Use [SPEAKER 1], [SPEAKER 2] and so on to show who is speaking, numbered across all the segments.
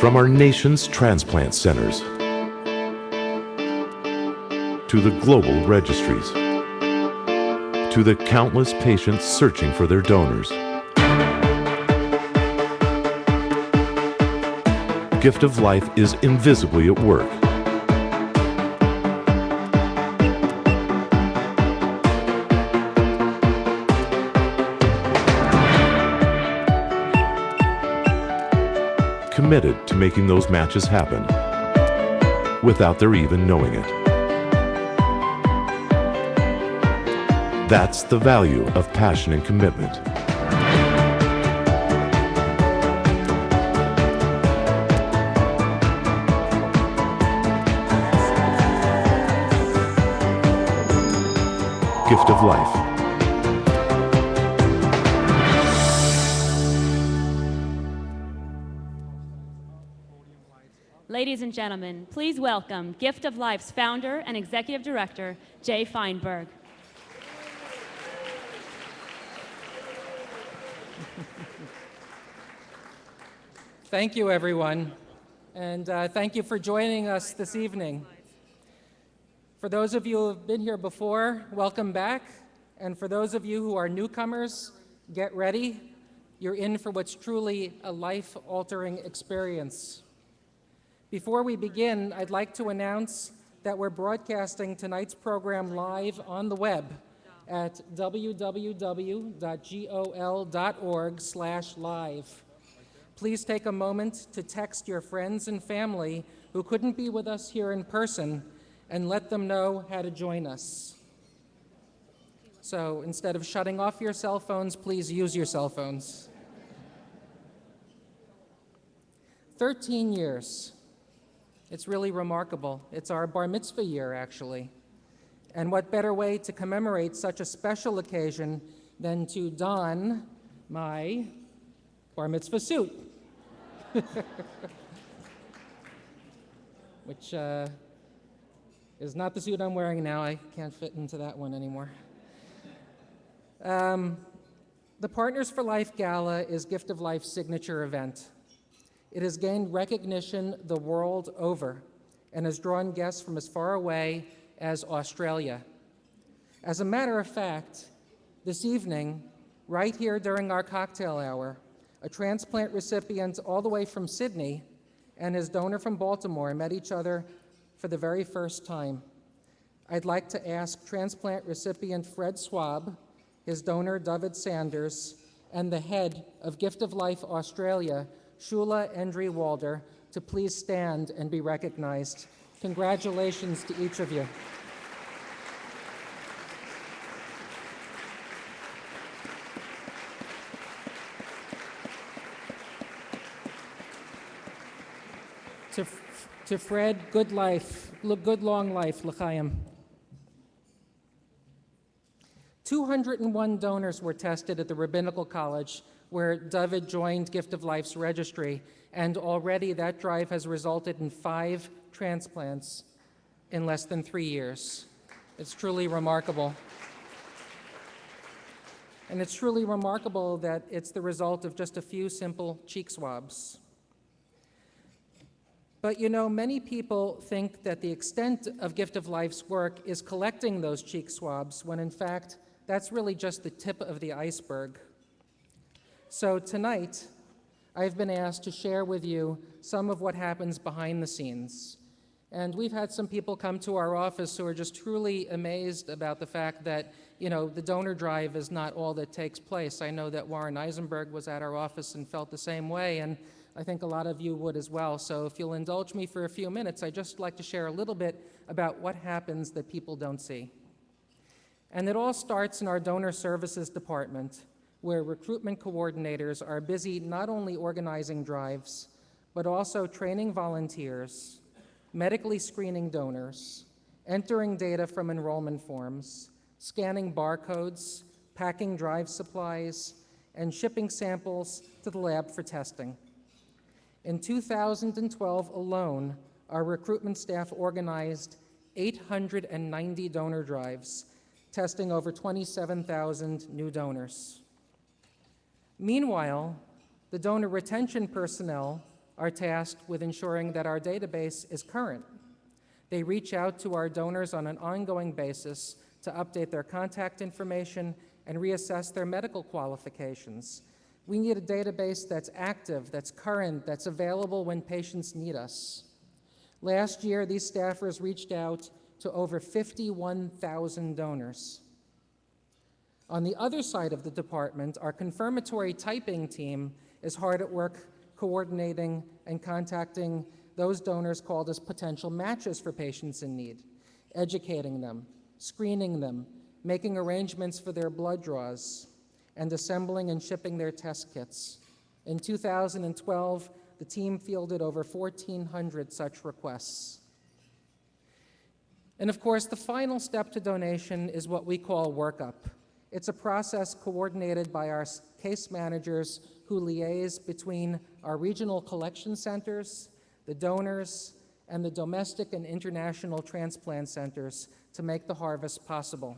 [SPEAKER 1] From our nation's transplant centers to the global registries to the countless patients searching for their donors, Gift of Life is invisibly at work. Committed to making those matches happen without their even knowing it. That's the value of passion and commitment. Gift of Life.
[SPEAKER 2] Ladies and gentlemen, please welcome Gift of Life's founder and executive director, Jay Feinberg.
[SPEAKER 3] Thank you, everyone, and thank you for joining us this evening. For those of you who have been here before, welcome back, and for those of you who are newcomers, get ready. You're in for what's truly a life-altering experience. Before we begin, I'd like to announce that we're broadcasting tonight's program live on the web at www.gol.org/live. Please take a moment to text your friends and family who couldn't be with us here in person and let them know how to join us. So instead of shutting off your cell phones, please use your cell phones. 13 years. It's really remarkable. It's our bar mitzvah year, actually. And what better way to commemorate such a special occasion than to don my bar mitzvah suit, which is not the suit I'm wearing now. I can't fit into that one anymore. The Partners for Life Gala is Gift of Life's signature event. It has gained recognition the world over and has drawn guests from as far away as Australia. As a matter of fact, this evening, right here during our cocktail hour, a transplant recipient all the way from Sydney and his donor from Baltimore met each other for the very first time. I'd like to ask transplant recipient Fred Swab, his donor David Sanders, and the head of Gift of Life Australia, Shula Endry-Walder, to please stand and be recognized. Congratulations to each of you. To Fred, good life, good long life, l'chaim. 201 donors were tested at the Rabbinical College, where David joined Gift of Life's registry, and already that drive has resulted in 5 transplants in less than 3 years. It's truly remarkable. And it's truly remarkable that it's the result of just a few simple cheek swabs. But you know, many people think that the extent of Gift of Life's work is collecting those cheek swabs, when in fact, that's really just the tip of the iceberg. So tonight, I've been asked to share with you some of what happens behind the scenes. And we've had some people come to our office who are just truly amazed about the fact that, you know, the donor drive is not all that takes place. I know that Warren Eisenberg was at our office and felt the same way, and I think a lot of you would as well. So if you'll indulge me for a few minutes, I'd just like to share a little bit about what happens that people don't see. And it all starts in our donor services department, where recruitment coordinators are busy not only organizing drives, but also training volunteers, medically screening donors, entering data from enrollment forms, scanning barcodes, packing drive supplies, and shipping samples to the lab for testing. In 2012 alone, our recruitment staff organized 890 donor drives, testing over 27,000 new donors. Meanwhile, the donor retention personnel are tasked with ensuring that our database is current. They reach out to our donors on an ongoing basis to update their contact information and reassess their medical qualifications. We need a database that's active, that's current, that's available when patients need us. Last year, these staffers reached out to over 51,000 donors. On the other side of the department, our confirmatory typing team is hard at work coordinating and contacting those donors called as potential matches for patients in need, educating them, screening them, making arrangements for their blood draws, and assembling and shipping their test kits. In 2012, the team fielded over 1,400 such requests. And of course, the final step to donation is what we call workup. It's a process coordinated by our case managers who liaise between our regional collection centers, the donors, and the domestic and international transplant centers to make the harvest possible.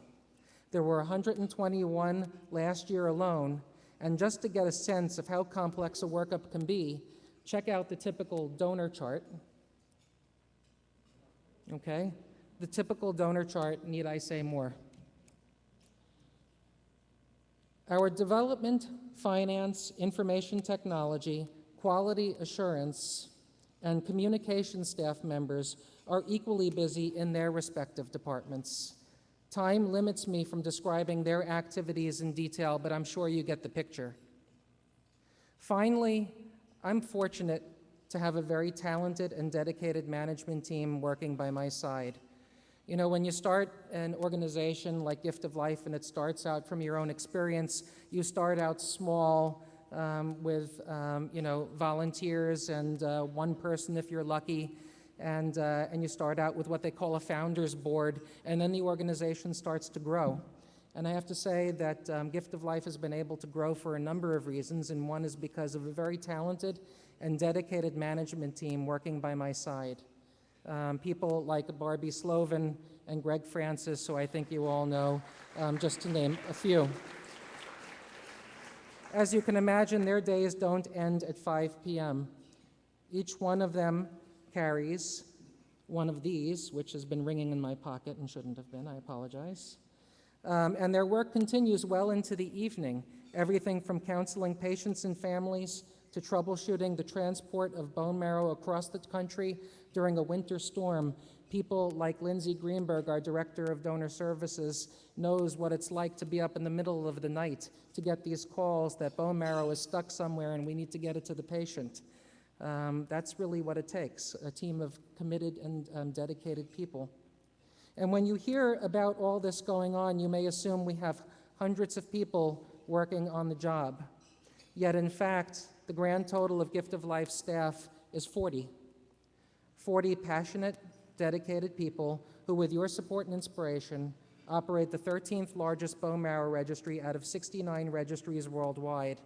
[SPEAKER 3] There were 121 last year alone, and just to get a sense of how complex a workup can be, check out the typical donor chart. Okay? The typical donor chart, need I say more? Our development, finance, information technology, quality assurance, and communication staff members are equally busy in their respective departments. Time limits me from describing their activities in detail, but I'm sure you get the picture. Finally, I'm fortunate to have a very talented and dedicated management team working by my side. You know, when you start an organization like Gift of Life and it starts out from your own experience, you start out small with volunteers and one person if you're lucky, and you start out with what they call a founder's board, and then the organization starts to grow. And I have to say that Gift of Life has been able to grow for a number of reasons, and one is because of a very talented and dedicated management team working by my side. People like Barbie Sloven and Greg Francis, who I think you all know, just to name a few. As you can imagine, their days don't end at 5 p.m. Each one of them carries one of these, which has been ringing in my pocket and shouldn't have been, I apologize. And their work continues well into the evening, everything from counseling patients and families to troubleshooting the transport of bone marrow across the country during a winter storm. People like Lindsay Greenberg, our Director of Donor Services, knows what it's like to be up in the middle of the night to get these calls that bone marrow is stuck somewhere and we need to get it to the patient. That's really what it takes, a team of committed and dedicated people. And when you hear about all this going on, you may assume we have hundreds of people working on the job. Yet in fact, the grand total of Gift of Life staff is 40. 40 passionate, dedicated people who, with your support and inspiration, operate the 13th largest bone marrow registry out of 69 registries worldwide,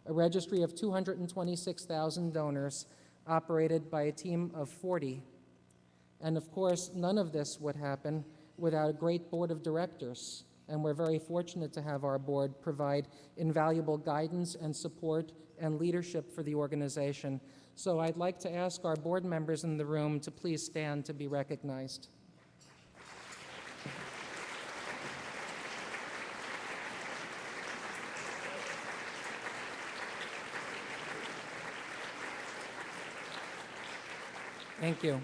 [SPEAKER 3] a registry of 226,000 donors operated by a team of 40. And of course, none of this would happen without a great board of directors, and we're very fortunate to have our board provide invaluable guidance and support and leadership for the organization. So I'd like to ask our board members in the room to please stand to be recognized. Thank you.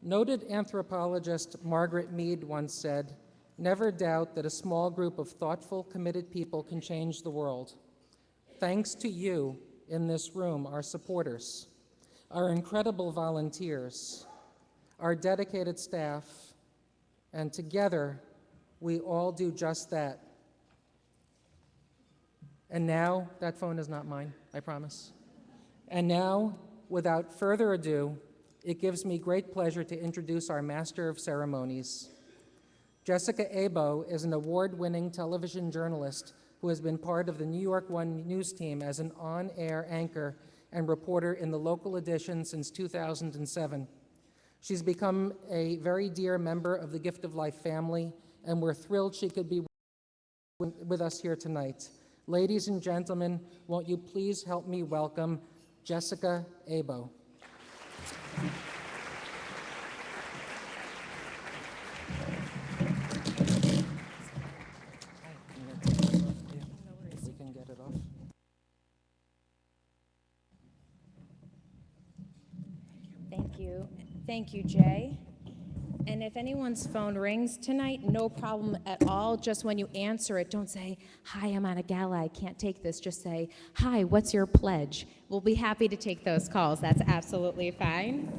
[SPEAKER 3] Noted anthropologist Margaret Mead once said, "Never doubt that a small group of thoughtful, committed people can change the world." Thanks to you in this room, our supporters, our incredible volunteers, our dedicated staff, and together we all do just that. And now, that phone is not mine, I promise. And now, without further ado, it gives me great pleasure to introduce our Master of Ceremonies. Jessica Abo is an award-winning television journalist who has been part of the New York One news team as an on-air anchor and reporter in the local edition since 2007. She's become a very dear member of the Gift of Life family, and we're thrilled she could be with us here tonight. Ladies and gentlemen, won't you please help me welcome Jessica Abo. If we can get it off.
[SPEAKER 4] Thank you. Thank you, Jay. And if anyone's phone rings tonight, no problem at all. Just when you answer it, don't say, "Hi, I'm on a gala, I can't take this." Just say, "Hi, what's your pledge?" We'll be happy to take those calls. That's absolutely fine.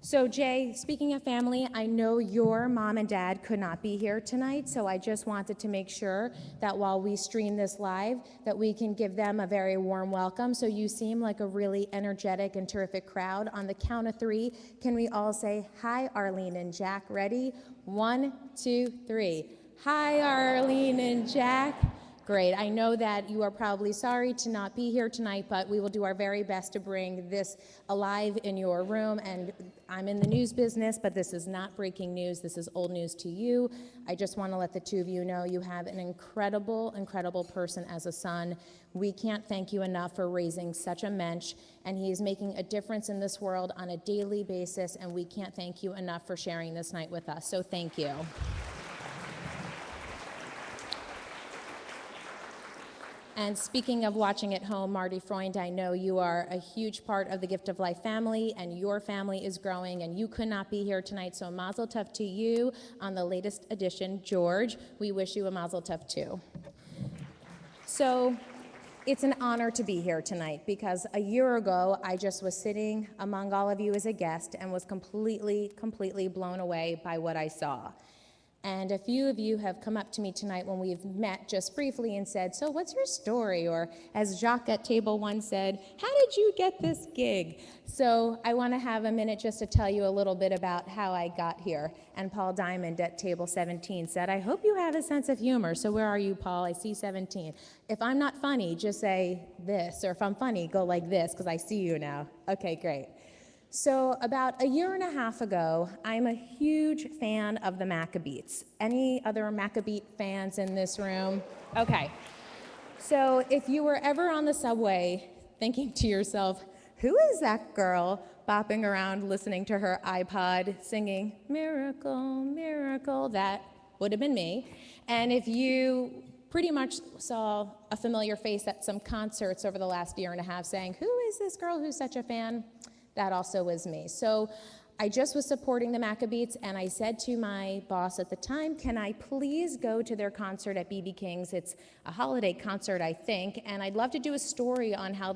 [SPEAKER 4] So Jay, speaking of family, I know your mom and dad could not be here tonight, so I just wanted to make sure that while we stream this live, that we can give them a very warm welcome. So you seem like a really energetic and terrific crowd. On the count of 3, can we all say, "Hi, Arlene and Jack"? Ready? 1, 2, 3. Hi, Arlene and Jack. Great. I know that you are probably sorry to not be here tonight, but we will do our very best to bring this alive in your room. And I'm in the news business, but this is not breaking news. This is old news to you. I just want to let the two of you know you have an incredible, incredible person as a son. We can't thank you enough for raising such a mensch, and he is making a difference in this world on a daily basis, and we can't thank you enough for sharing this night with us. So thank you. And speaking of watching at home, Marty Freund, I know you are a huge part of the Gift of Life family, and your family is growing, and you could not be here tonight, so mazel tov to you on the latest edition. George, we wish you a mazel tov too. So it's an honor to be here tonight, because a year ago, I just was sitting among all of you as a guest and was completely blown away by what I saw. And a few of you have come up to me tonight when we've met just briefly and said, "So what's your story?" Or as Jacques at table 1 said, "How did you get this gig?" So I want to have a minute just to tell you a little bit about how I got here. And Paul Diamond at table 17 said, "I hope you have a sense of humor." So where are you, Paul? I see 17. If I'm not funny, just say this, or if I'm funny, go like this, because I see you now. Okay, great. So about a year and a half ago, I'm a huge fan of the Maccabees. Any other Maccabee fans in this room? Okay. So if you were ever on the subway thinking to yourself, who is that girl bopping around listening to her iPod singing, "Miracle, miracle," that would have been me. And if you pretty much saw a familiar face at some concerts over the last year and a half saying, "Who is this girl who's such a fan?" That also was me. So I just was supporting the Maccabees, and I said to my boss at the time, "Can I please go to their concert at BB King's? It's a holiday concert, I think, and I'd love to do a story on how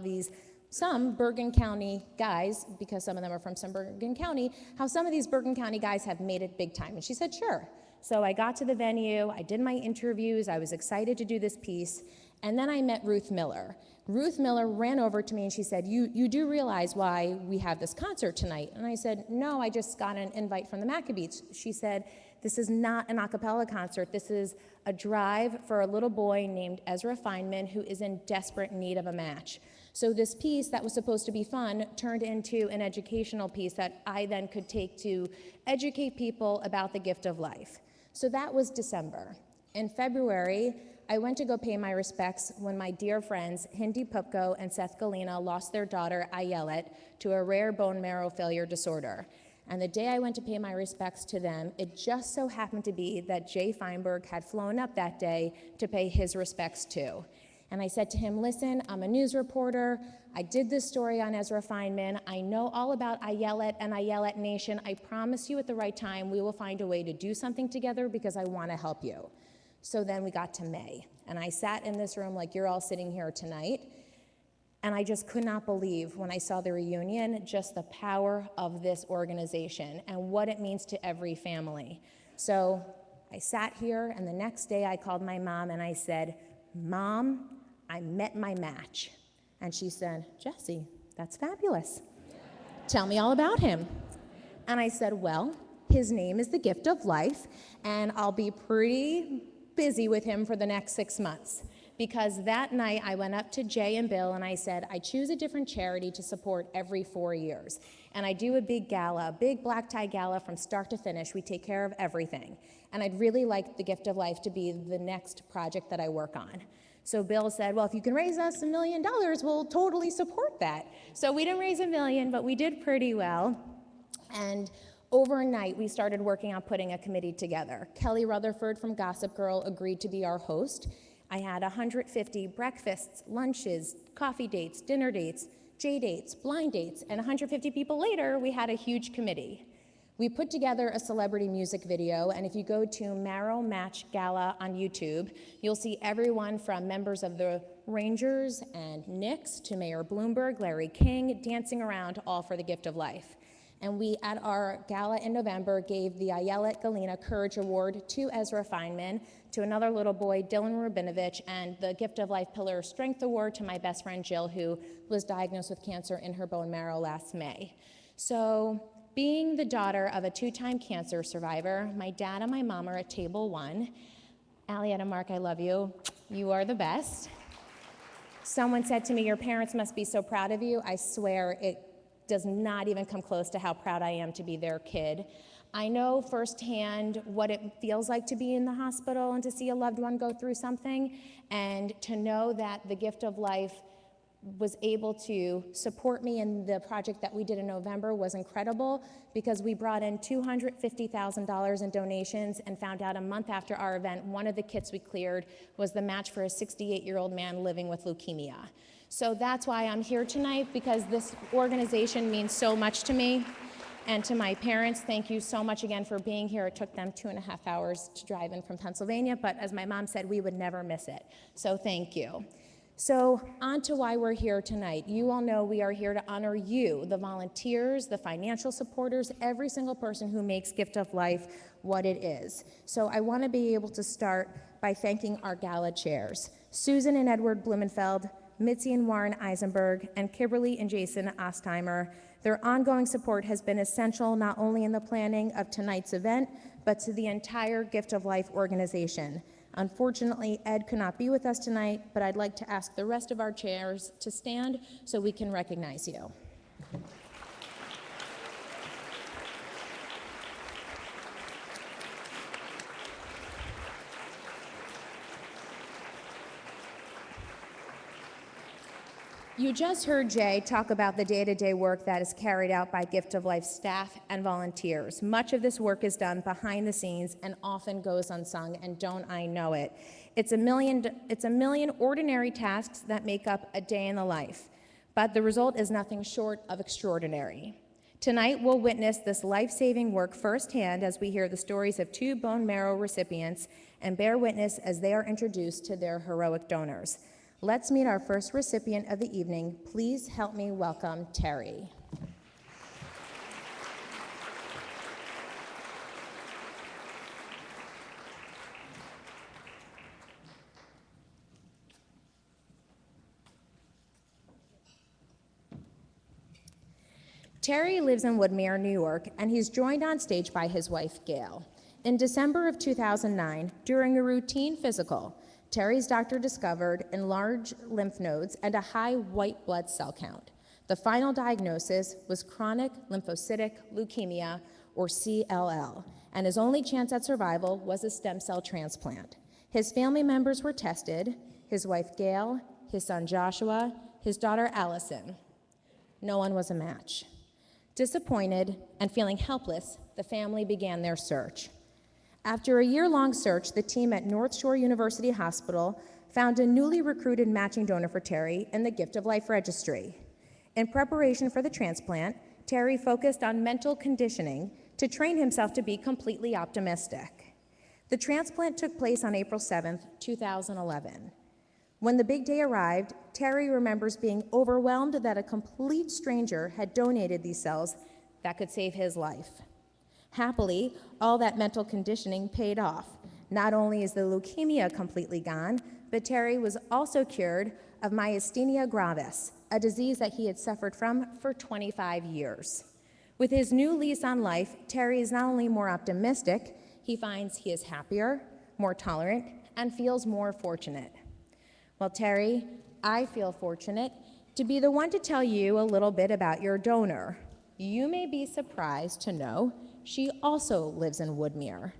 [SPEAKER 4] some Bergen County guys, because some of them are from some Bergen County, how some of these Bergen County guys have made it big time." And she said, "Sure." So I got to the venue, I did my interviews, I was excited to do this piece, and then I met Ruth Miller. Ruth Miller ran over to me and she said, you do realize why we have this concert tonight?" And I said, "No, I just got an invite from the Maccabees." She said, "This is not an a cappella concert. This is a drive for a little boy named Ezra Feynman who is in desperate need of a match." So this piece that was supposed to be fun turned into an educational piece that I then could take to educate people about the gift of life. So that was December. In February, I went to go pay my respects when my dear friends Hindi Pupko and Seth Galena lost their daughter Ayelet to a rare bone marrow failure disorder. And the day I went to pay my respects to them, it just so happened to be that Jay Feinberg had flown up that day to pay his respects too. And I said to him, "Listen, I'm a news reporter. I did this story on Ezra Feynman. I know all about Ayelet and Ayelet Nation. I promise you at the right time we will find a way to do something together because I want to help you." So then we got to May, and I sat in this room like you're all sitting here tonight, and I just could not believe when I saw the reunion just the power of this organization and what it means to every family. So I sat here, and the next day I called my mom and I said, "Mom, I met my match." And she said, "Jessie, that's fabulous. Tell me all about him." And I said, "Well, his name is the Gift of Life, and I'll be pretty busy with him for the next 6 months." Because that night I went up to Jay and Bill and I said, "I choose a different charity to support every 4 years. And I do a big gala, a big black tie gala from start to finish. We take care of everything. And I'd really like the Gift of Life to be the next project that I work on." So Bill said, well, if you can raise us $1 million, we'll totally support that. So we didn't raise $1 million, but we did pretty well. And overnight, we started working on putting a committee together. Kelly Rutherford from Gossip Girl agreed to be our host. I had 150 breakfasts, lunches, coffee dates, dinner dates, J dates, blind dates, and 150 people later, we had a huge committee. We put together a celebrity music video, and if you go to Marrow Match Gala on YouTube, you'll see everyone from members of the Rangers and Knicks to Mayor Bloomberg, Larry King, dancing around, all for the gift of life. And we, at our gala in November, gave the Ayelet Galina Courage Award to Ezra Feynman, to another little boy, Dylan Rabinovich, and the Gift of Life Pillar Strength Award to my best friend Jill, who was diagnosed with cancer in her bone marrow last May. So, being the daughter of a 2-time cancer survivor, my dad and my mom are at table 1. Alliette and Mark, I love you. You are the best. Someone said to me, your parents must be so proud of you. I swear it does not even come close to how proud I am to be their kid. I know firsthand what it feels like to be in the hospital and to see a loved one go through something, and to know that the Gift of Life was able to support me in the project that we did in November was incredible, because we brought in $250,000 in donations and found out a month after our event, one of the kits we cleared was the match for a 68-year-old man living with leukemia. So that's why I'm here tonight, because this organization means so much to me. And to my parents, thank you so much again for being here. It took them 2.5 hours to drive in from Pennsylvania, but as my mom said, we would never miss it. So thank you. So on to why we're here tonight. You all know we are here to honor you, the volunteers, the financial supporters, every single person who makes Gift of Life what it is. So I want to be able to start by thanking our gala chairs, Susan and Edward Blumenfeld, Mitzi and Warren Eisenberg, and Kimberly and Jason Ostheimer. Their ongoing support has been essential not only in the planning of tonight's event, but to the entire Gift of Life organization. Unfortunately, Ed could not be with us tonight, but I'd like to ask the rest of our chairs to stand so we can recognize you. You just heard Jay talk about the day-to-day work that is carried out by Gift of Life staff and volunteers. Much of this work is done behind the scenes and often goes unsung, and don't I know it. It's a million ordinary tasks that make up a day in the life, but the result is nothing short of extraordinary. Tonight, we'll witness this life-saving work firsthand as we hear the stories of 2 bone marrow recipients and bear witness as they are introduced to their heroic donors. Let's meet our first recipient of the evening. Please help me welcome Terry. Terry lives in Woodmere, New York, and he's joined on stage by his wife, Gail. In December of 2009, during a routine physical, Terry's doctor discovered enlarged lymph nodes and a high white blood cell count. The final diagnosis was chronic lymphocytic leukemia, or CLL, and his only chance at survival was a stem cell transplant. His family members were tested, his wife Gail, his son Joshua, his daughter Allison. No one was a match. Disappointed and feeling helpless, the family began their search. After a year-long search, the team at North Shore University Hospital found a newly recruited matching donor for Terry in the Gift of Life registry. In preparation for the transplant, Terry focused on mental conditioning to train himself to be completely optimistic. The transplant took place on April 7th, 2011. When the big day arrived, Terry remembers being overwhelmed that a complete stranger had donated these cells that could save his life. Happily, all that mental conditioning paid off. Not only is the leukemia completely gone, but Terry was also cured of myasthenia gravis, a disease that he had suffered from for 25 years. With his new lease on life, Terry is not only more optimistic, he finds he is happier, more tolerant, and feels more fortunate. Well, Terry, I feel fortunate to be the one to tell you a little bit about your donor. You may be surprised to know she also lives in Woodmere.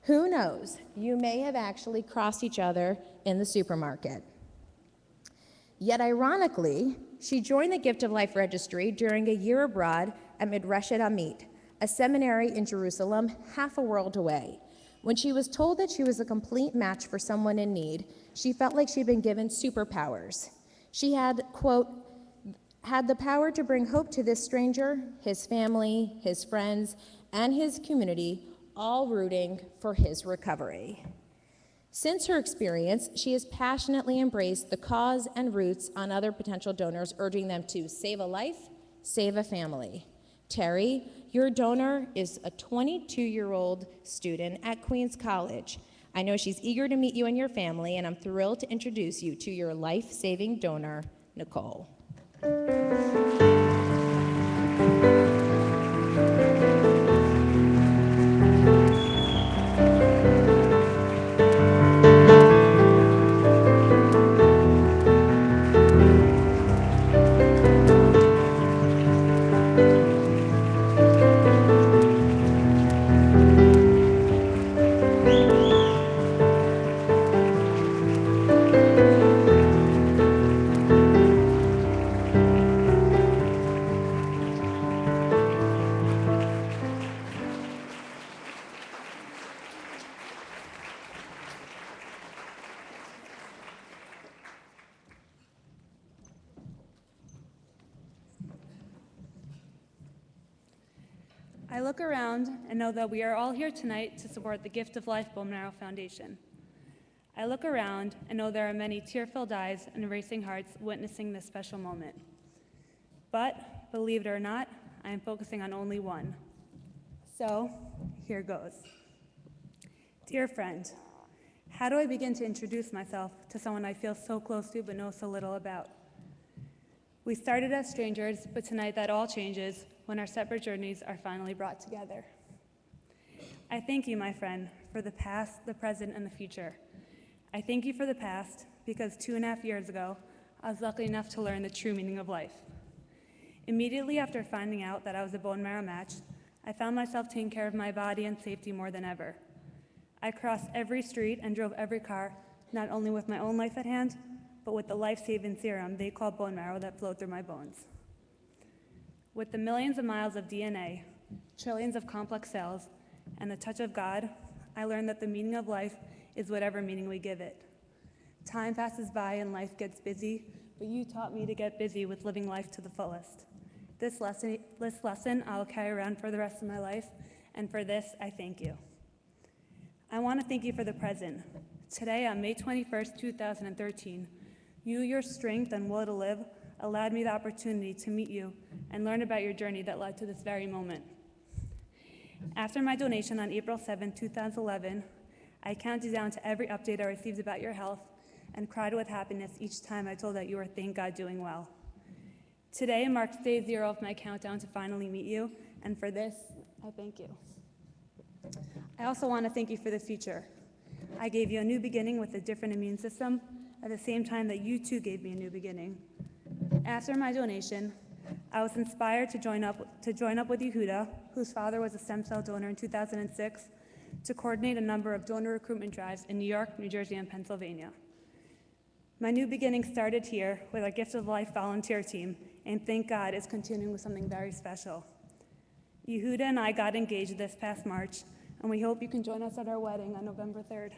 [SPEAKER 4] Who knows, you may have actually crossed each other in the supermarket. Yet ironically, she joined the Gift of Life Registry during a year abroad at Midrashet Amit, a seminary in Jerusalem, half a world away. When she was told that she was a complete match for someone in need, she felt like she'd been given superpowers. She had, quote, had the power to bring hope to this stranger, his family, his friends, and his community, all rooting for his recovery. Since her experience, she has passionately embraced the cause and roots on other potential donors, urging them to save a life, save a family. Terry, your donor is a 22-year-old student at Queens College. I know she's eager to meet you and your family, and I'm thrilled to introduce you to your life-saving donor, Nicole.
[SPEAKER 2] I look around and know that we are all here tonight to support the Gift of Life Bone Marrow Foundation. I look around and know there are many tear-filled eyes and racing hearts witnessing this special moment. But, believe it or not, I am focusing on only one. So, here goes. Dear friend, how do I begin to introduce myself to someone I feel so close to but know so little about? We started as strangers, but tonight that all changes when our separate journeys are finally brought together. I thank you, my friend, for the past, the present, and the future. I thank you for the past because 2.5 years ago, I was lucky enough to learn the true meaning of life. Immediately after finding out that I was a bone marrow match, I found myself taking care of my body and safety more than ever. I crossed every street and drove every car, not only with my own life at hand, but with the life-saving serum they call bone marrow that flowed through my bones. With the millions of miles of DNA, trillions of complex cells, and the touch of God, I learned that the meaning of life is whatever meaning we give it. Time passes by and life gets busy, but you taught me to get busy with living life to the fullest. This lesson I will carry around for the rest of my life, and for this, I thank you. I want to thank you for the present. Today, on May 21st, 2013, you, your strength, and will to live allowed me the opportunity to meet you and learn about your journey that led to this very moment. After my donation on April 7, 2011, I counted down to every update I received about your health and cried with happiness each time I told that you were, thank God, doing well. Today marks day 0 of my countdown to finally meet you, and for this, I thank you. I also want to thank you for the future. I gave you a new beginning with a different immune system at the same time that you too gave me a new beginning. After my donation, I was inspired to join up with Yehuda, whose father was a stem cell donor in 2006, to coordinate a number of donor recruitment drives in New York, New Jersey, and Pennsylvania. My new beginning started here with our Gift of Life volunteer team, and thank God is continuing with something very special. Yehuda and I got engaged this past March, and we hope you can join us at our wedding on November 3rd.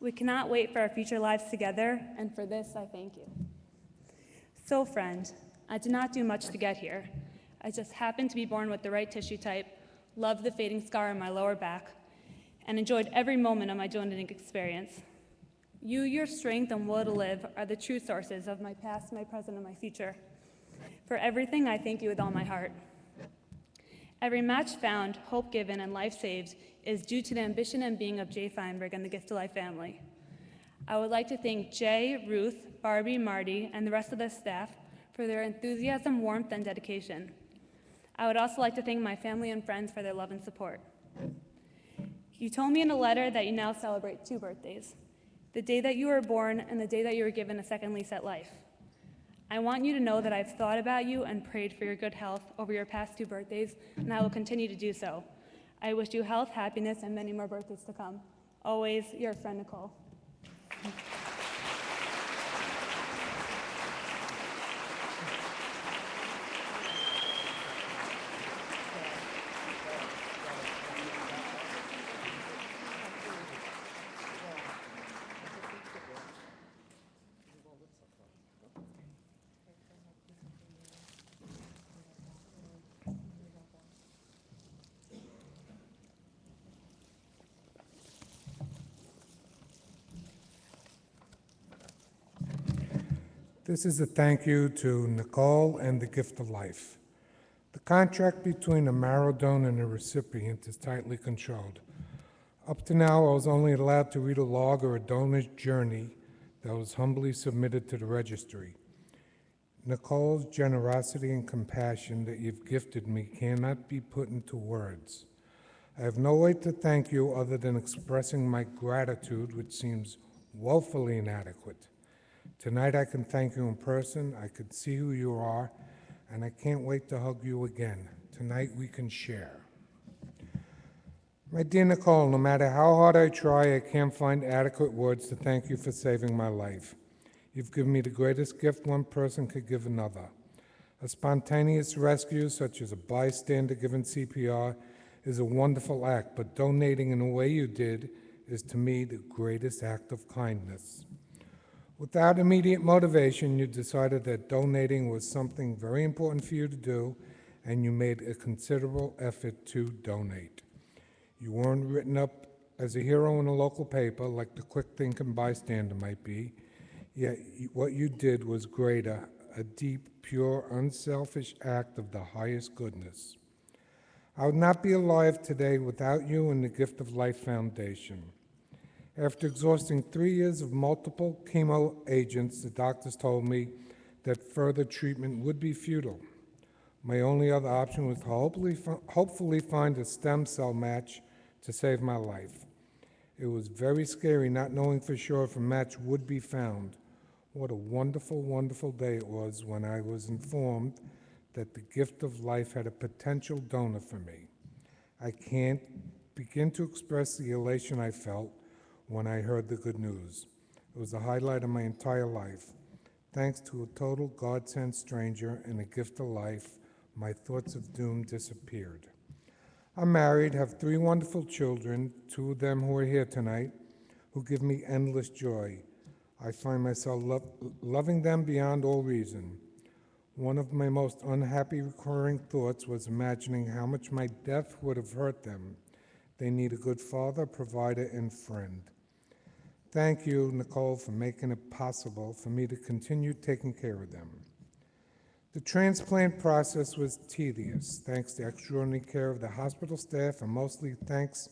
[SPEAKER 2] We cannot wait for our future lives together, and for this, I thank you. So, friend, I did not do much to get here. I just happened to be born with the right tissue type, loved the fading scar on my lower back, and enjoyed every moment of my donating experience. You, your strength, and will to live are the true sources of my past, my present, and my future. For everything, I thank you with all my heart. Every match found, hope given, and life saved is due to the ambition and being of Jay Feinberg and the Gift of Life family. I would like to thank Jay, Ruth, Barbie, Marty, and the rest of the staff for their enthusiasm, warmth, and dedication. I would also like to thank my family and friends for their love and support. You told me in a letter that you now celebrate 2 birthdays, the day that you were born and the day that you were given a second lease at life. I want you to know that I've thought about you and prayed for your good health over your past 2 birthdays, and I will continue to do so. I wish you health, happiness, and many more birthdays to come. Always, your friend, Nicole.
[SPEAKER 5] This is a thank you to Nicole and the Gift of Life. The contract between a marrow donor and a recipient is tightly controlled. Up to now, I was only allowed to read a log or a donor's journey that was humbly submitted to the registry. Nicole's generosity and compassion that you've gifted me cannot be put into words. I have no way to thank you other than expressing my gratitude, which seems woefully inadequate. Tonight I can thank you in person, I could see who you are, and I can't wait to hug you again. Tonight we can share. My dear Nicole, no matter how hard I try, I can't find adequate words to thank you for saving my life. You've given me the greatest gift one person could give another. A spontaneous rescue, such as a bystander given CPR, is a wonderful act, but donating in the way you did is to me the greatest act of kindness. Without immediate motivation, you decided that donating was something very important for you to do, and you made a considerable effort to donate. You weren't written up as a hero in a local paper like the quick-thinking bystander might be, yet what you did was greater, a deep, pure, unselfish act of the highest goodness. I would not be alive today without you and the Gift of Life Foundation. After exhausting 3 years of multiple chemo agents, the doctors told me that further treatment would be futile. My only other option was to hopefully find a stem cell match to save my life. It was very scary not knowing for sure if a match would be found. What a wonderful, wonderful day it was when I was informed that the Gift of Life had a potential donor for me. I can't begin to express the elation I felt when I heard the good news. It was the highlight of my entire life. Thanks to a total godsend stranger and a gift of life, my thoughts of doom disappeared. I'm married, have 3 wonderful children, 2 of them who are here tonight, who give me endless joy. I find myself loving them beyond all reason. One of my most unhappy recurring thoughts was imagining how much my death would have hurt them. They need a good father, provider, and friend. Thank you, Nicole, for making it possible for me to continue taking care of them. The transplant process was tedious, thanks to the extraordinary care of the hospital staff, and mostly thanks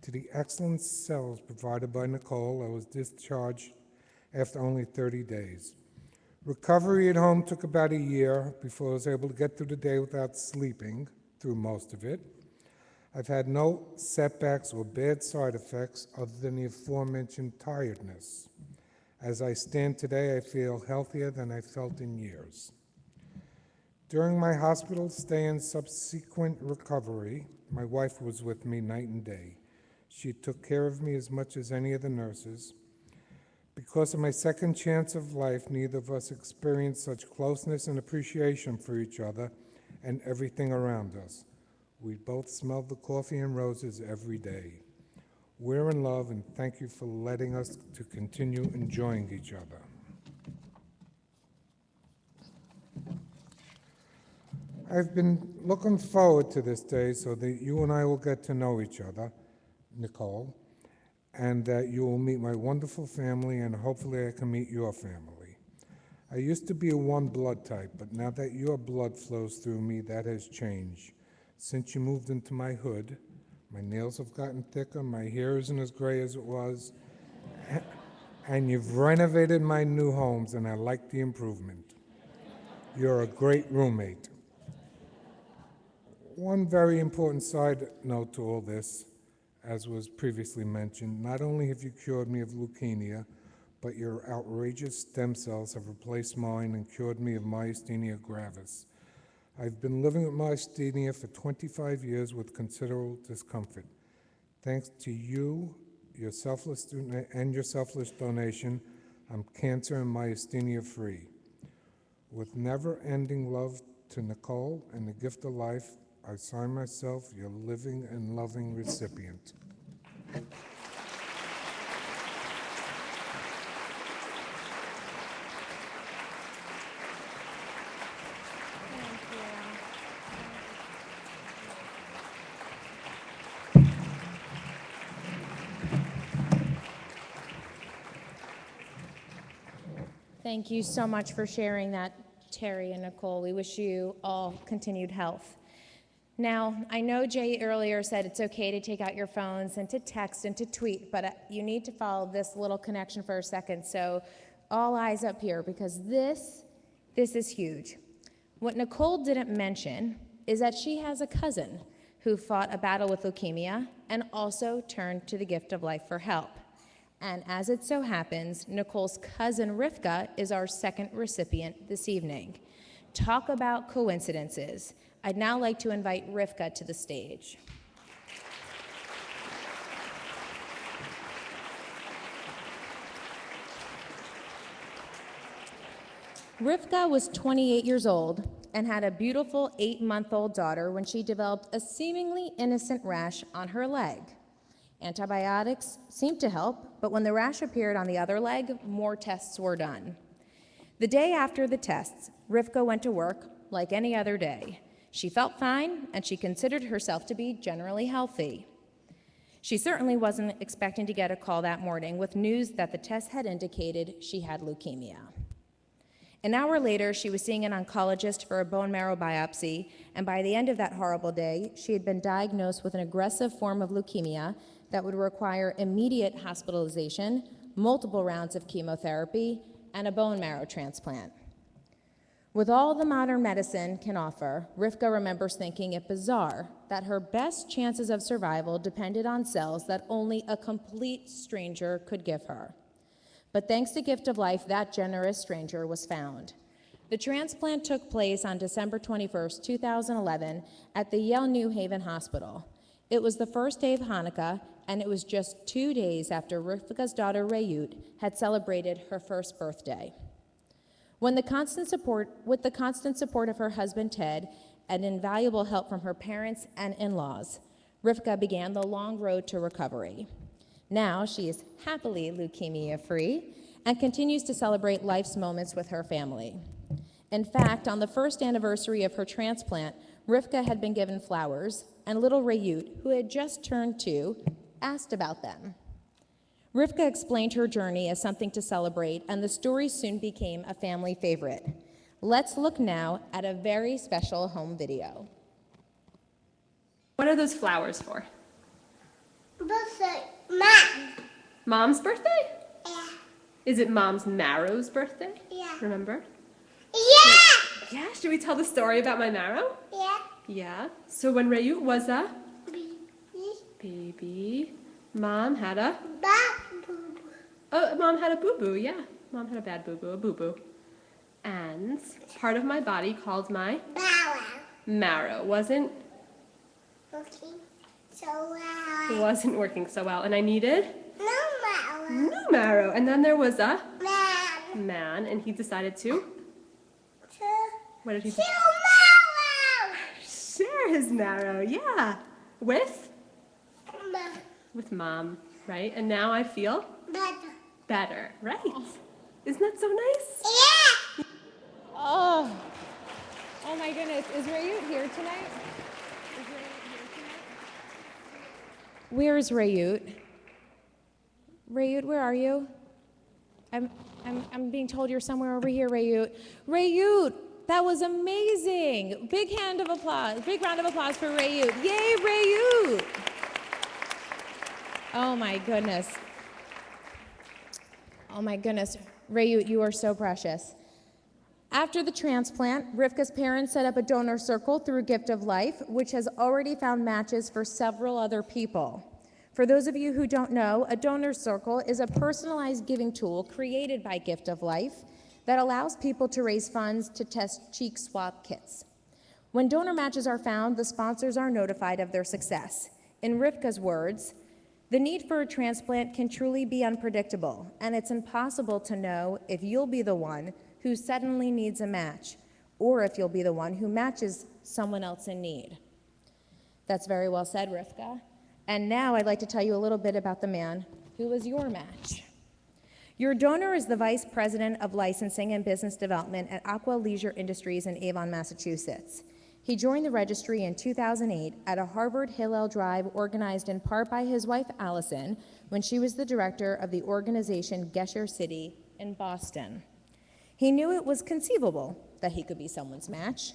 [SPEAKER 5] to the excellent cells provided by Nicole. I was discharged after only 30 days. Recovery at home took about a year before I was able to get through the day without sleeping through most of it. I've had no setbacks or bad side effects other than the aforementioned tiredness. As I stand today, I feel healthier than I felt in years. During my hospital stay and subsequent recovery, my wife was with me night and day. She took care of me as much as any of the nurses. Because of my second chance of life, neither of us experienced such closeness and appreciation for each other and everything around us. We both smelled the coffee and roses every day. We're in love, and thank you for letting us to continue enjoying each other. I've been looking forward to this day so that you and I will get to know each other, Nicole, and that you will meet my wonderful family, and hopefully I can meet your family. I used to be a 1 blood type, but now that your blood flows through me, that has changed. Since you moved into my hood, my nails have gotten thicker, my hair isn't as gray as it was, and you've renovated my new homes, and I like the improvement. You're a great roommate. One very important side note to all this, as was previously mentioned, not only have you cured me of leukemia, but your outrageous stem cells have replaced mine and cured me of myasthenia gravis. I've been living with myasthenia for 25 years with considerable discomfort. Thanks to you, your selfless donation, I'm cancer and myasthenia free. With never-ending love to Nicole and the gift of life, I sign myself your living and loving recipient.
[SPEAKER 4] Thank you so much for sharing that, Terry and Nicole. We wish you all continued health. Now, I know Jay earlier said it's okay to take out your phones and to text and to tweet, but you need to follow this little connection for a second. So all eyes up here, because this is huge. What Nicole didn't mention is that she has a cousin who fought a battle with leukemia and also turned to the gift of life for help. And as it so happens, Nicole's cousin Rivka is our second recipient this evening. Talk about coincidences. I'd now like to invite Rivka to the stage. Rivka was 28 years old and had a beautiful 8-month-old daughter when she developed a seemingly innocent rash on her leg. Antibiotics seemed to help, but when the rash appeared on the other leg, more tests were done. The day after the tests, Rivka went to work like any other day. She felt fine, and she considered herself to be generally healthy. She certainly wasn't expecting to get a call that morning with news that the test had indicated she had leukemia. An hour later, she was seeing an oncologist for a bone marrow biopsy, and by the end of that horrible day, she had been diagnosed with an aggressive form of leukemia that would require immediate hospitalization, multiple rounds of chemotherapy, and a bone marrow transplant. With all the modern medicine can offer, Rivka remembers thinking it bizarre that her best chances of survival depended on cells that only a complete stranger could give her. But thanks to Gift of Life, that generous stranger was found. The transplant took place on December 21st, 2011 at the Yale New Haven Hospital. It was the first day of Hanukkah, and it was just 2 days after Rivka's daughter Rayut had celebrated her first birthday. With the constant support of her husband Ted and invaluable help from her parents and in-laws, Rivka began the long road to recovery. Now she is happily leukemia-free and continues to celebrate life's moments with her family. In fact, on the first anniversary of her transplant, Rivka had been given flowers, and little Rayut, who had just turned 2, asked about them. Rivka explained her journey as something to celebrate, and the story soon became a family favorite. Let's look now at a very special home video.
[SPEAKER 6] What are those flowers for?
[SPEAKER 7] Birthday, Mom.
[SPEAKER 6] Mom's birthday?
[SPEAKER 7] Yeah.
[SPEAKER 6] Is it Mom's marrow's birthday?
[SPEAKER 7] Yeah.
[SPEAKER 6] Remember?
[SPEAKER 7] Yeah.
[SPEAKER 6] Yeah, should we tell the story about my marrow?
[SPEAKER 7] Yeah.
[SPEAKER 6] Yeah. So when Rayut was a
[SPEAKER 7] Baby.
[SPEAKER 6] baby, Mom had a
[SPEAKER 7] Boo.
[SPEAKER 6] Mom had a boo-boo, yeah. Mom had a bad boo-boo, a boo-boo. And part of my body called my
[SPEAKER 7] Bow.
[SPEAKER 6] marrow wasn't working so well, and I needed
[SPEAKER 7] No
[SPEAKER 6] new marrow. And then there was a
[SPEAKER 7] Man.
[SPEAKER 6] man, and he decided to, what did he do?
[SPEAKER 7] Marrow.
[SPEAKER 6] Share his marrow, yeah, with
[SPEAKER 7] Mom.
[SPEAKER 6] Mom, right? And now I feel better, right? Isn't that so nice?
[SPEAKER 7] Yeah.
[SPEAKER 4] Oh my goodness, is Rayut here tonight? Where is Rayut? Rayut, where are you? I'm being told you're somewhere over here, Rayut. Rayut, that was amazing. Big round of applause for Rayut. Yay, Rayut! Oh my goodness. Rayut, you are so precious. After the transplant, Rivka's parents set up a donor circle through Gift of Life, which has already found matches for several other people. For those of you who don't know, a donor circle is a personalized giving tool created by Gift of Life that allows people to raise funds to test cheek swab kits. When donor matches are found, the sponsors are notified of their success. In Rivka's words, "The need for a transplant can truly be unpredictable, and it's impossible to know if you'll be the one who suddenly needs a match, or if you'll be the one who matches someone else in need." That's very well said, Rivka. And now I'd like to tell you a little bit about the man who was your match. Your donor is the Vice President of Licensing and Business Development at Aqua Leisure Industries in Avon, Massachusetts. He joined the registry in 2008 at a Harvard Hillel Drive organized in part by his wife, Allison, when she was the director of the organization Gesher City in Boston. He knew it was conceivable that he could be someone's match,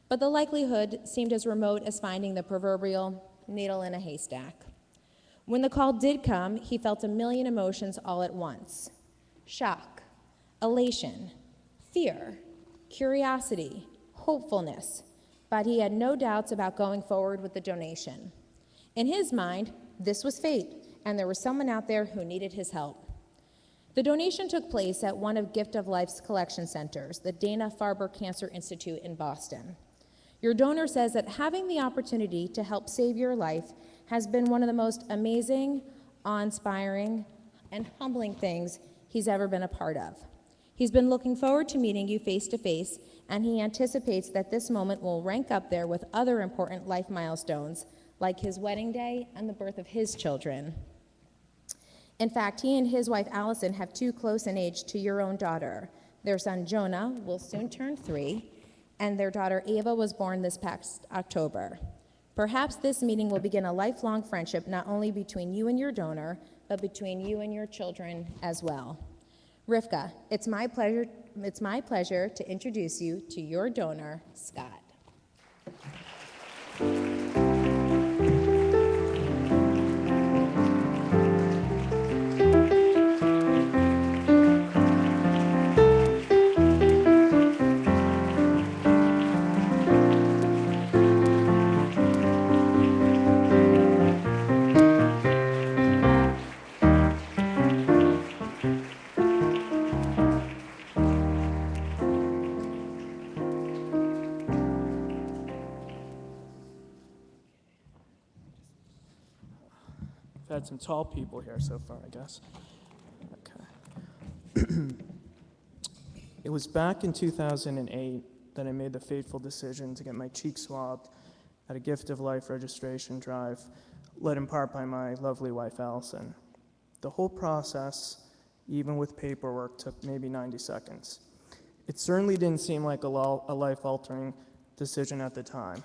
[SPEAKER 4] but the likelihood seemed as remote as finding the proverbial needle in a haystack. When the call did come, he felt a million emotions all at once: shock, elation, fear, curiosity, hopefulness, but he had no doubts about going forward with the donation. In his mind, this was fate, and there was someone out there who needed his help. The donation took place at one of Gift of Life's collection centers, the Dana-Farber Cancer Institute in Boston. Your donor says that having the opportunity to help save your life has been one of the most amazing, awe-inspiring, and humbling things he's ever been a part of. He's been looking forward to meeting you face to face, and he anticipates that this moment will rank up there with other important life milestones, like his wedding day and the birth of his children. In fact, he and his wife Allison have two close in age to your own daughter. Their son Jonah will soon turn 3, and their daughter Ava was born this past October. Perhaps this meeting will begin a lifelong friendship not only between you and your donor, but between you and your children as well. Rivka, it's my pleasure to introduce you to your donor, Scott.
[SPEAKER 8] We've had some tall people here so far, I guess. Okay. It was back in 2008 that I made the fateful decision to get my cheek swabbed at a Gift of Life registration drive, led in part by my lovely wife, Allison. The whole process, even with paperwork, took maybe 90 seconds. It certainly didn't seem like a life-altering decision at the time,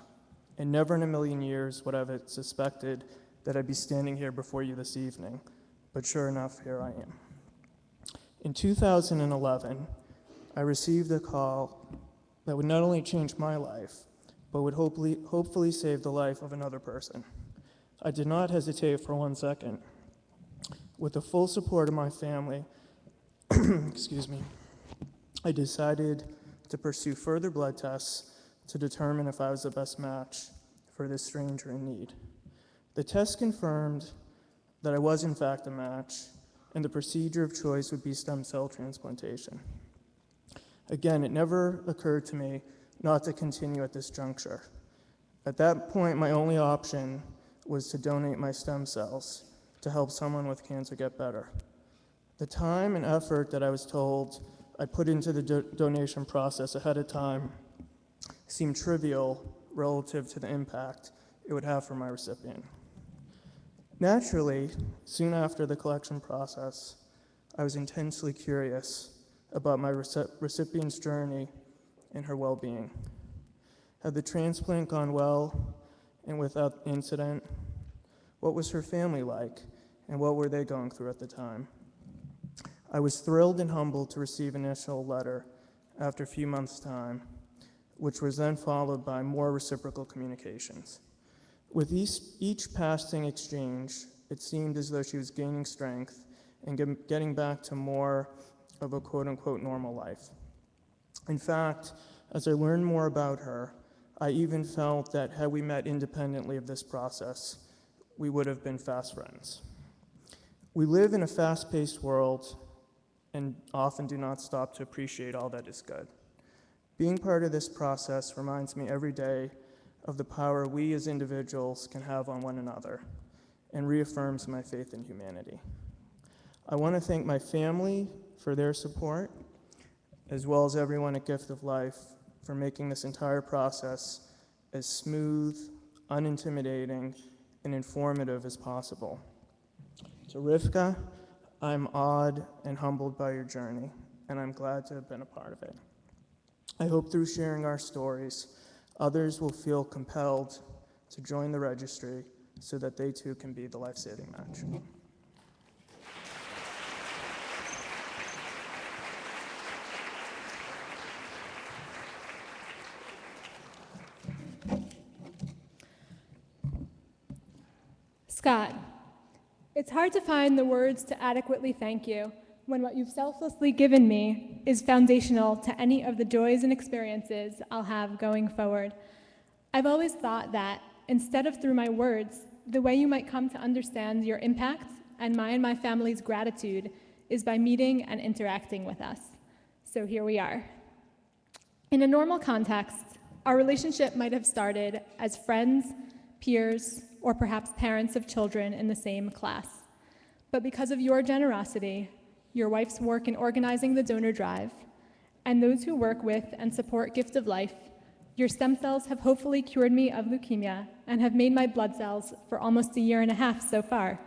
[SPEAKER 8] and never in a million years would I have suspected that I'd be standing here before you this evening, but sure enough, here I am. In 2011, I received a call that would not only change my life, but would hopefully save the life of another person. I did not hesitate for 1 second. With the full support of my family, excuse me, I decided to pursue further blood tests to determine if I was the best match for this stranger in need. The test confirmed that I was in fact a match, and the procedure of choice would be stem cell transplantation. Again, it never occurred to me not to continue at this juncture. At that point, my only option was to donate my stem cells to help someone with cancer get better. The time and effort that I was told I put into the donation process ahead of time seemed trivial relative to the impact it would have for my recipient. Naturally, soon after the collection process, I was intensely curious about my recipient's journey and her well-being. Had the transplant gone well and without incident? What was her family like, and what were they going through at the time? I was thrilled and humbled to receive an initial letter after a few months' time, which was then followed by more reciprocal communications. With each passing exchange, it seemed as though she was gaining strength and getting back to more of a quote-unquote normal life. In fact, as I learned more about her, I even felt that had we met independently of this process, we would have been fast friends. We live in a fast-paced world and often do not stop to appreciate all that is good. Being part of this process reminds me every day of the power we as individuals can have on one another and reaffirms my faith in humanity. I want to thank my family for their support, as well as everyone at Gift of Life for making this entire process as smooth, unintimidating, and informative as possible. To Rivka, I'm awed and humbled by your journey, and I'm glad to have been a part of it. I hope through sharing our stories, others will feel compelled to join the registry so that they too can be the life-saving match.
[SPEAKER 9] Scott, it's hard to find the words to adequately thank you when what you've selflessly given me is foundational to any of the joys and experiences I'll have going forward. I've always thought that, instead of through my words, the way you might come to understand your impact and my family's gratitude is by meeting and interacting with us. So here we are. In a normal context, our relationship might have started as friends, peers, or perhaps parents of children in the same class. But because of your generosity, your wife's work in organizing the donor drive, and those who work with and support Gift of Life, your stem cells have hopefully cured me of leukemia and have made my blood cells for almost a year and a half so far.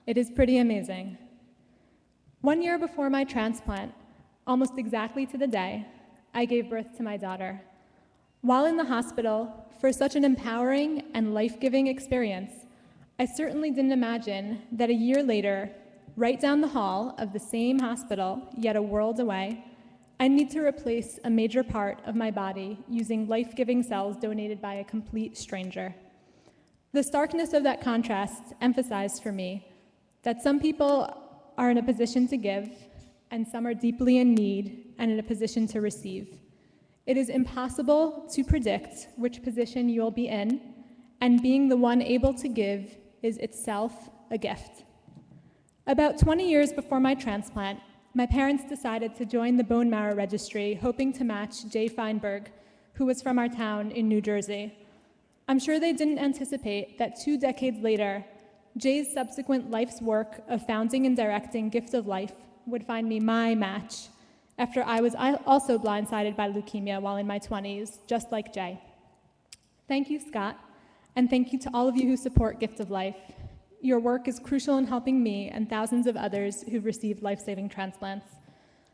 [SPEAKER 9] It is pretty amazing. 1 year before my transplant, almost exactly to the day, I gave birth to my daughter. While in the hospital, for such an empowering and life-giving experience, I certainly didn't imagine that a year later, right down the hall of the same hospital, yet a world away, I'd need to replace a major part of my body using life-giving cells donated by a complete stranger. The starkness of that contrast emphasized for me that some people are in a position to give, and some are deeply in need and in a position to receive. It is impossible to predict which position you will be in, and being the one able to give is itself a gift. About 20 years before my transplant, my parents decided to join the bone marrow registry, hoping to match Jay Feinberg, who was from our town in New Jersey. I'm sure they didn't anticipate that 2 decades later, Jay's subsequent life's work of founding and directing Gift of Life would find me my match, after I was also blindsided by leukemia while in my 20s, just like Jay. Thank you, Scott, and thank you to all of you who support Gift of Life. Your work is crucial in helping me and thousands of others who've received life-saving transplants,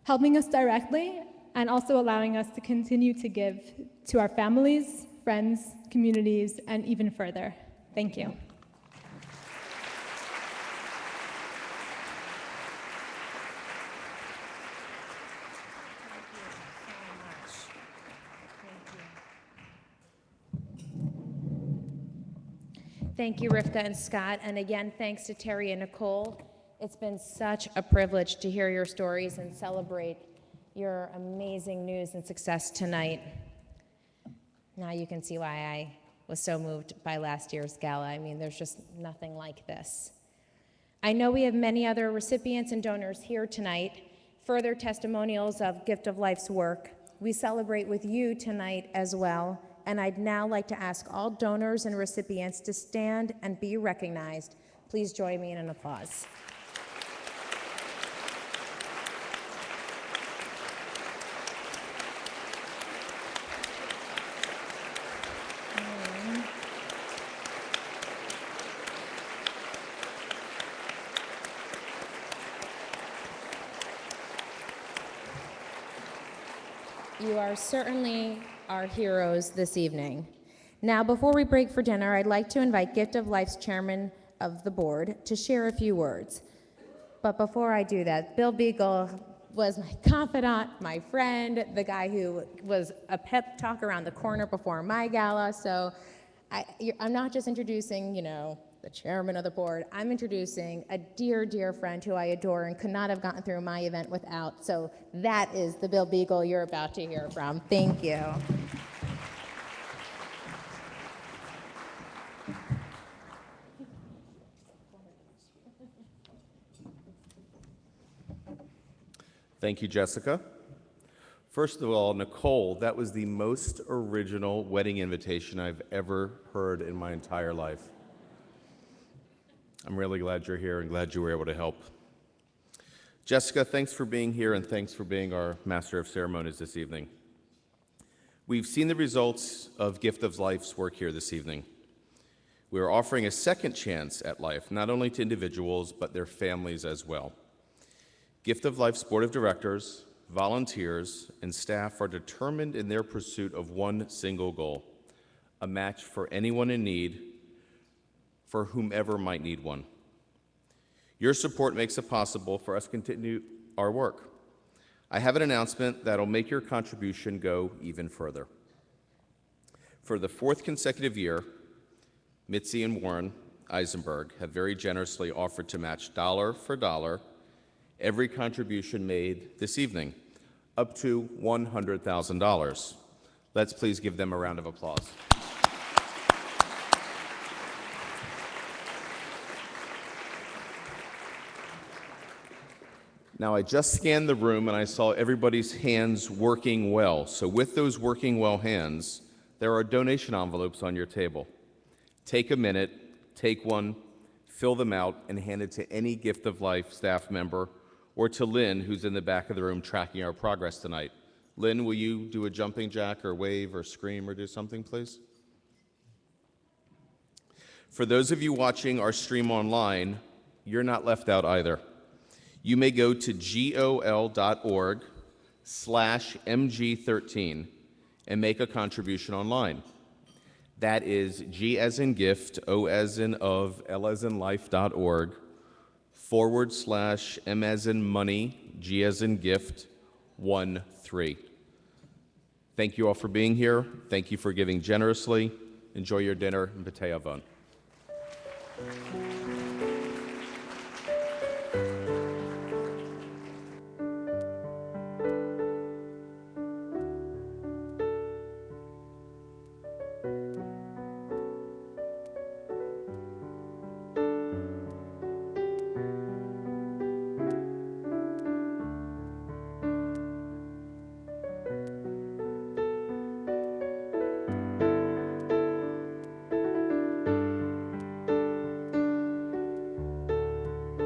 [SPEAKER 9] helping us directly and also allowing us to continue to give to our families, friends, communities, and even further. Thank you.
[SPEAKER 4] Thank you, Rivka and Scott, and again, thanks to Terry and Nicole. It's been such a privilege to hear your stories and celebrate your amazing news and success tonight. Now you can see why I was so moved by last year's gala. I mean, there's just nothing like this. I know we have many other recipients and donors here tonight, further testimonials of Gift of Life's work. We celebrate with you tonight as well. And I'd now like to ask all donors and recipients to stand and be recognized. Please join me in an applause. You are certainly our heroes this evening. Now, before we break for dinner, I'd like to invite Gift of Life's chairman of the board to share a few words. But before I do that, Bill Beagle was my confidant, my friend, the guy who was a pep talk around the corner before my gala. So I'm not just introducing, the chairman of the board. I'm introducing a dear, dear friend who I adore and could not have gotten through my event without. So that is the Bill Beagle you're about to hear from. Thank you.
[SPEAKER 10] Thank you, Jessica. First of all, Nicole, that was the most original wedding invitation I've ever heard in my entire life. I'm really glad you're here and glad you were able to help. Jessica, thanks for being here and thanks for being our Master of Ceremonies this evening. We've seen the results of Gift of Life's work here this evening. We are offering a second chance at life, not only to individuals, but their families as well. Gift of Life's board of directors, volunteers, and staff are determined in their pursuit of one single goal: a match for anyone in need, for whomever might need one. Your support makes it possible for us to continue our work. I have an announcement that'll make your contribution go even further. For the fourth consecutive year, Mitzi and Warren Eisenberg have very generously offered to match dollar for dollar every contribution made this evening, up to $100,000. Let's please give them a round of applause. Now, I just scanned the room and I saw everybody's hands working well. So with those working well hands, there are donation envelopes on your table. Take a minute, take one, fill them out, and hand it to any Gift of Life staff member or to Lynn, who's in the back of the room tracking our progress tonight. Lynn, will you do a jumping jack or wave or scream or do something, please? For those of you watching our stream online, you're not left out either. You may go to gol.org/MG13 and make a contribution online. That is G as in gift, O as in of, L as in life.org/M as in money, G as in gift, 13. Thank you all for being here. Thank you for giving generously. Enjoy your dinner and B'tei Avon.